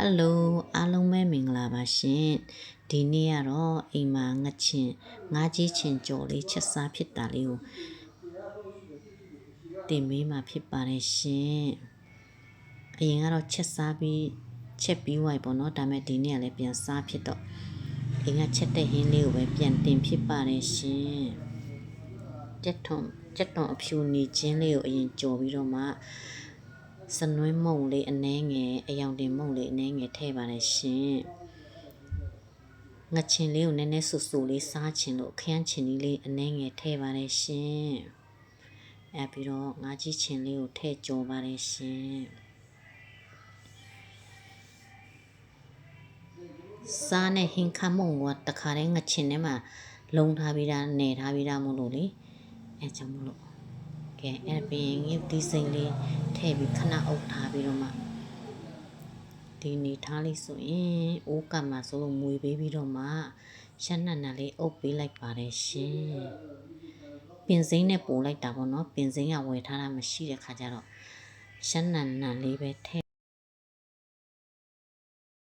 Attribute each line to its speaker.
Speaker 1: Hello အားလုံးပဲမင်္ဂလာပါရှင်ဒီနေ့ကတော့အိမ်မှာငါကြီးချင်ကြော်လေးချက်စားဖြစ်တာလေးကိုတင်ပေးမှာဖြစ်ပါတယ်ရှင်အရင်ကတော့ချက်ပြီးဝိုက်ပေါ့နော်ဒါပေမဲ့ဒီနေ့ကလည်းပြန်စားဖြစ်တော့အိမ်ကချက်တဲ့ဟင်းလေးကိုပဲပြန်တင်ဖြစ်ပါတယ်ရှင်ကြက်သွန်အဖြူနေချင်းလေးကိုအရင်ကြော်ပြီးတော့မှစနွင်းမုံလေးအနှဲငယ်အယောင်တင်မုံလေးအနှဲငယ်ထည့်ပါတယ်ရှင်ငချင်လေးကိုနည်းနည်းဆူဆူလေးစားချင်လို့ခရမ်းချင်လေးအနှဲငယ်ထည့်ပါတယ်ရှင်ပြီးတော့ငါးကြီးချင်လေးကိုထည့်ကြော်ပါတယ်ရှင်စားနဲ့ဟင်းခမုံကတခါတည်းငချင်ထဲမှာလုံထားပြီးတာနယ်ထားပြီးတာမို့လို့လေကြောင့်မို့လို့ကဲပြင်ငရုတ်ဒီစိမ့်လေးထည့်ပြီးခဏအုပ်ထားပြီးတော့မှဒီနေထားလေးဆိုရင်အိုးကမှာဆိုလို့မွေပေးပြီးတော့မှရှက်နက်နက်လေးအုပ်ပေးလိုက်ပါတယ်ရှင်ပင်စိမ့်နဲ့ပို့လိုက်တာပေါ့နော်ပင်စိမ့်ကဝယ်ထားတာမရှိတဲ့ခါကျတော့ရှက်နက်နက်လေးပဲထည့်